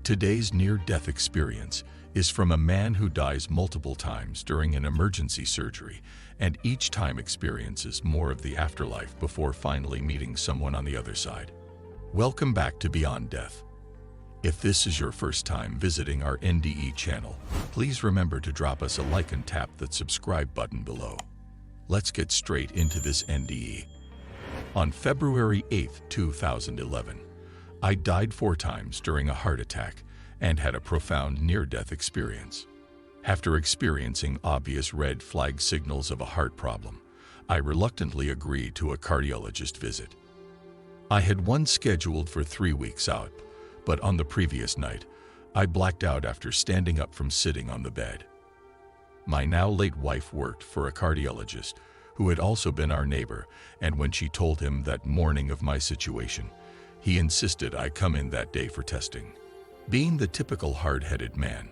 Today's near-death experience is from a man who dies multiple times during an emergency surgery and each time experiences more of the afterlife before finally meeting someone on the other side. Welcome back to Beyond Death. If this is your first time visiting our NDE channel, please remember to drop us a like and tap that subscribe button below. Let's get straight into this NDE. On February 8, 2011, I died 4 times during a heart attack and had a profound near-death experience. After experiencing obvious red flag signals of a heart problem, I reluctantly agreed to a cardiologist visit. I had one scheduled for 3 weeks out, but on the previous night, I blacked out after standing up from sitting on the bed. My now late wife worked for a cardiologist who had also been our neighbor, and when she told him that morning of my situation, he insisted I come in that day for testing. Being the typical hard-headed man,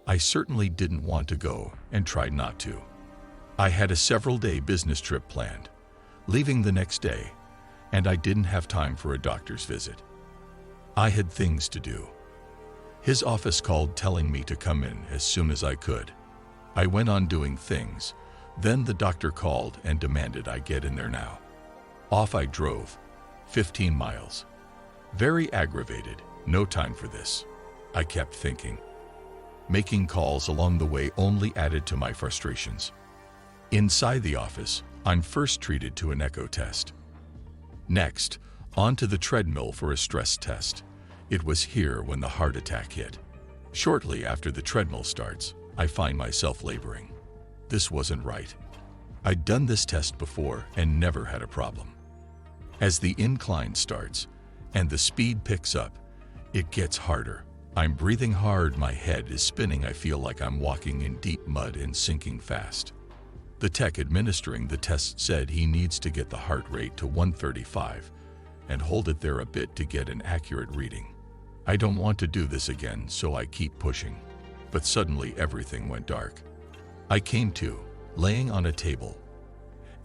I certainly didn't want to go and tried not to. I had a several-day business trip planned, leaving the next day, and I didn't have time for a doctor's visit. I had things to do. His office called telling me to come in as soon as I could. I went on doing things. Then the doctor called and demanded I get in there now. Off I drove, 15 miles. Very aggravated, no time for this, I kept thinking. Making calls along the way only added to my frustrations. Inside the office, I'm first treated to an echo test. Next, onto the treadmill for a stress test. It was here when the heart attack hit. Shortly after the treadmill starts, I find myself laboring. This wasn't right. I'd done this test before and never had a problem. As the incline starts and the speed picks up, it gets harder. I'm breathing hard, my head is spinning, I feel like I'm walking in deep mud and sinking fast. The tech administering the test said he needs to get the heart rate to 135 and hold it there a bit to get an accurate reading. I don't want to do this again, so I keep pushing. But suddenly everything went dark. I came to, laying on a table,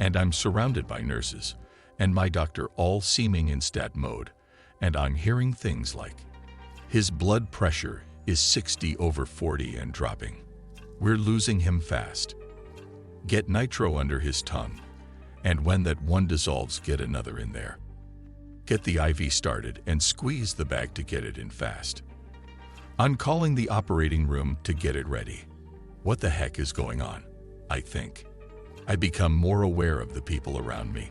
and I'm surrounded by nurses and my doctor all seeming in stat mode, and I'm hearing things like, his blood pressure is 60/40 and dropping. We're losing him fast. Get nitro under his tongue, and when that one dissolves, get another in there. Get the IV started and squeeze the bag to get it in fast. I'm calling the operating room to get it ready. What the heck is going on? I think. I become more aware of the people around me.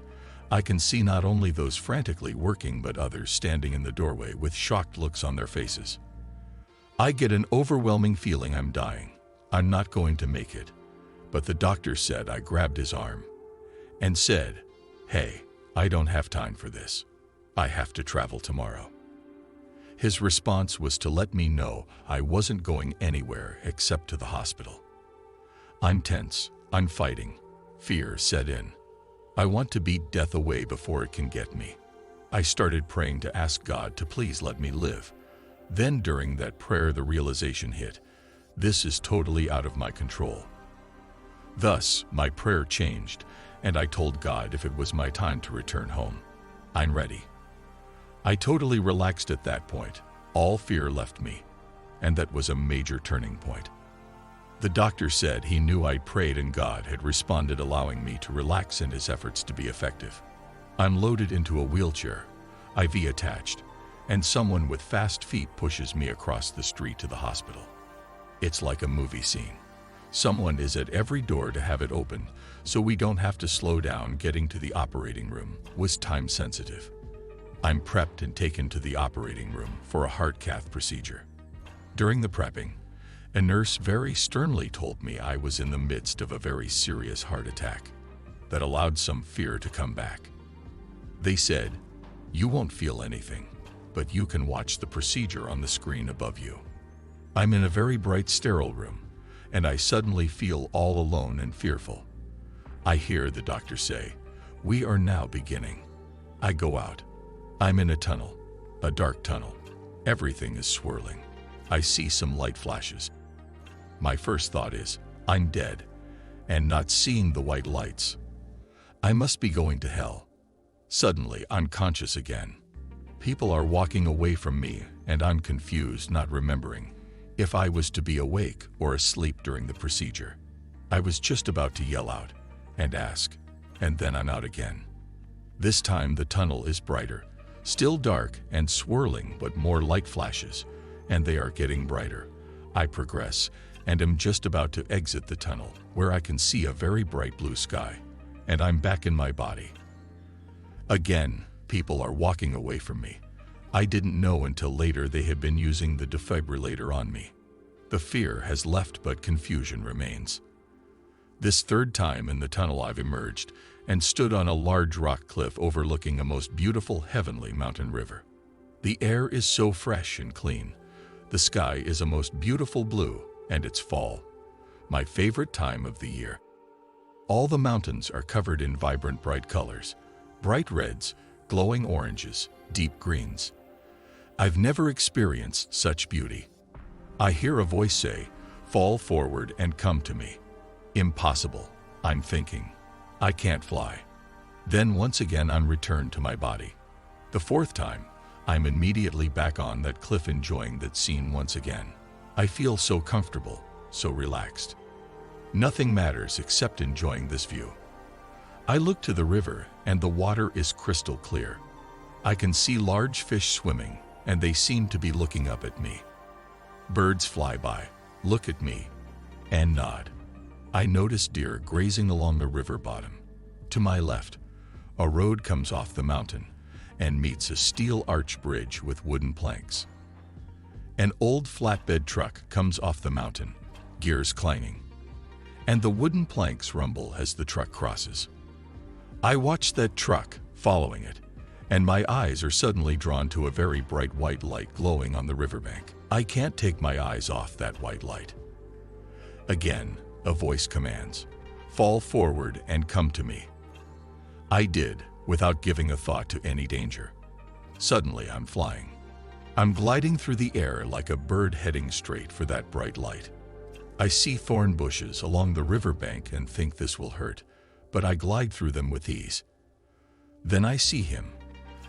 I can see not only those frantically working but others standing in the doorway with shocked looks on their faces. I get an overwhelming feeling I'm dying. I'm not going to make it. But the doctor said I grabbed his arm and said, "Hey, I don't have time for this. I have to travel tomorrow." His response was to let me know I wasn't going anywhere except to the hospital. I'm tense. I'm fighting. Fear set in. I want to beat death away before it can get me. I started praying to ask God to please let me live. Then during that prayer, the realization hit. This is totally out of my control. Thus, my prayer changed, and I told God if it was my time to return home, I'm ready. I totally relaxed at that point. All fear left me, and that was a major turning point. The doctor said he knew I'd prayed and God had responded, allowing me to relax in his efforts to be effective. I'm loaded into a wheelchair, IV attached, and someone with fast feet pushes me across the street to the hospital. It's like a movie scene. Someone is at every door to have it opened, so we don't have to slow down. Getting to the operating room was time sensitive. I'm prepped and taken to the operating room for a heart cath procedure. During the prepping, a nurse very sternly told me I was in the midst of a very serious heart attack that allowed some fear to come back. They said, "You won't feel anything, but you can watch the procedure on the screen above you." I'm in a very bright sterile room, and I suddenly feel all alone and fearful. I hear the doctor say, "We are now beginning." I go out. I'm in a tunnel, a dark tunnel. Everything is swirling. I see some light flashes. My first thought is, I'm dead, and not seeing the white lights. I must be going to hell. Suddenly, I'm conscious again. People are walking away from me, and I'm confused, not remembering if I was to be awake or asleep during the procedure. I was just about to yell out and ask, and then I'm out again. This time the tunnel is brighter, still dark and swirling, but more light flashes, and they are getting brighter. I progress and am just about to exit the tunnel, where I can see a very bright blue sky, and I'm back in my body. Again, people are walking away from me. I didn't know until later they had been using the defibrillator on me. The fear has left, but confusion remains. This third time in the tunnel I've emerged and stood on a large rock cliff overlooking a most beautiful heavenly mountain river. The air is so fresh and clean. The sky is a most beautiful blue, and it's fall, my favorite time of the year. All the mountains are covered in vibrant bright colors, bright reds, glowing oranges, deep greens. I've never experienced such beauty. I hear a voice say, "Fall forward and come to me." Impossible, I'm thinking. I can't fly. Then once again I'm returned to my body. The fourth time, I'm immediately back on that cliff enjoying that scene once again. I feel so comfortable, so relaxed. Nothing matters except enjoying this view. I look to the river and the water is crystal clear. I can see large fish swimming and they seem to be looking up at me. Birds fly by, look at me, and nod. I notice deer grazing along the river bottom. To my left, a road comes off the mountain and meets a steel arch bridge with wooden planks. An old flatbed truck comes off the mountain, gears clanging, and the wooden planks rumble as the truck crosses. I watch that truck, following it, and my eyes are suddenly drawn to a very bright white light glowing on the riverbank. I can't take my eyes off that white light. Again, a voice commands, "Fall forward and come to me." I did, without giving a thought to any danger. Suddenly, I'm flying. I'm gliding through the air like a bird heading straight for that bright light. I see thorn bushes along the riverbank and think this will hurt, but I glide through them with ease. Then I see him,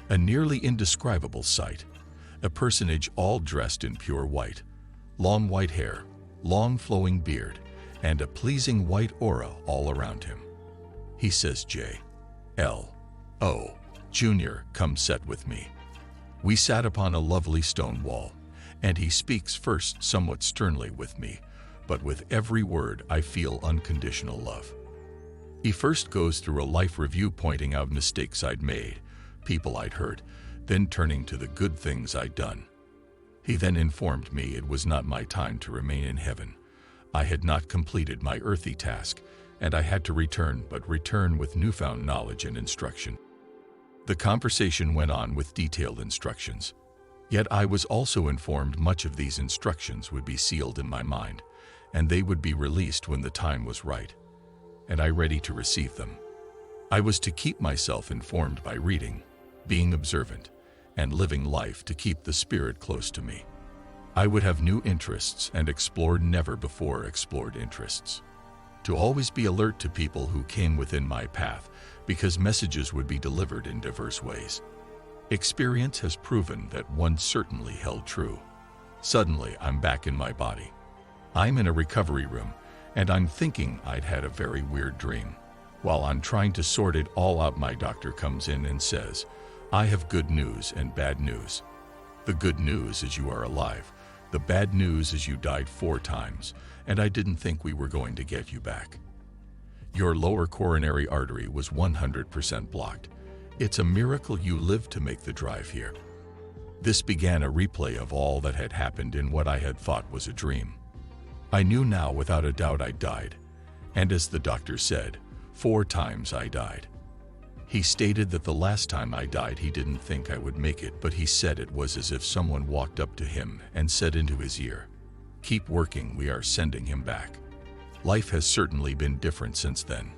a nearly indescribable sight, a personage all dressed in pure white, long white hair, long flowing beard, and a pleasing white aura all around him. He says, "J.L.O. Jr., come sit with me." We sat upon a lovely stone wall, and he speaks first somewhat sternly with me, but with every word I feel unconditional love. He first goes through a life review pointing out mistakes I'd made, people I'd hurt, then turning to the good things I'd done. He then informed me it was not my time to remain in heaven. I had not completed my earthly task, and I had to return, but return with newfound knowledge and instruction. The conversation went on with detailed instructions. Yet I was also informed much of these instructions would be sealed in my mind, and they would be released when the time was right, and I ready to receive them. I was to keep myself informed by reading, being observant, and living life to keep the spirit close to me. I would have new interests and explore never before explored interests. To always be alert to people who came within my path, because messages would be delivered in diverse ways. Experience has proven that one certainly held true. Suddenly, I'm back in my body. I'm in a recovery room, and I'm thinking I'd had a very weird dream. While I'm trying to sort it all out, my doctor comes in and says, "I have good news and bad news. The good news is you are alive. The bad news is you died 4 times, and I didn't think we were going to get you back. Your lower coronary artery was 100% blocked. It's a miracle you lived to make the drive here." This began a replay of all that had happened in what I had thought was a dream. I knew now without a doubt I died, and as the doctor said, 4 times I died. He stated that the last time I died he didn't think I would make it, but he said it was as if someone walked up to him and said into his ear, "Keep working, we are sending him back." Life has certainly been different since then.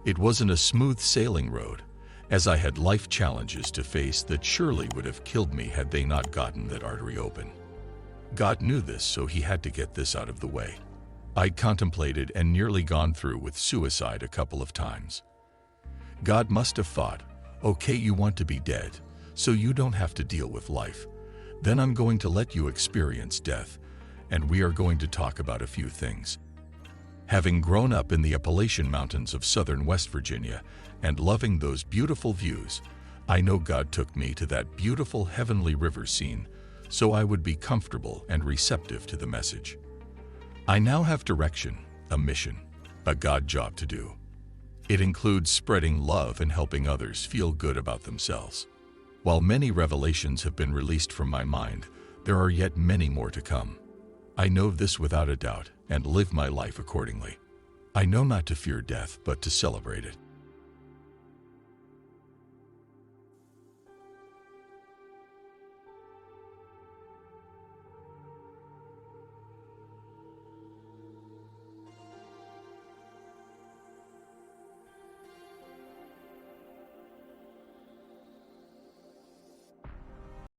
It wasn't a smooth sailing road, as I had life challenges to face that surely would have killed me had they not gotten that artery open. God knew this, so he had to get this out of the way. I'd contemplated and nearly gone through with suicide a couple of times. God must have thought, okay, you want to be dead, so you don't have to deal with life. Then I'm going to let you experience death, and we are going to talk about a few things. Having grown up in the Appalachian Mountains of southern West Virginia and loving those beautiful views, I know God took me to that beautiful heavenly river scene so I would be comfortable and receptive to the message. I now have direction, a mission, a God job to do. It includes spreading love and helping others feel good about themselves. While many revelations have been released from my mind, there are yet many more to come. I know this without a doubt and live my life accordingly. I know not to fear death, but to celebrate it.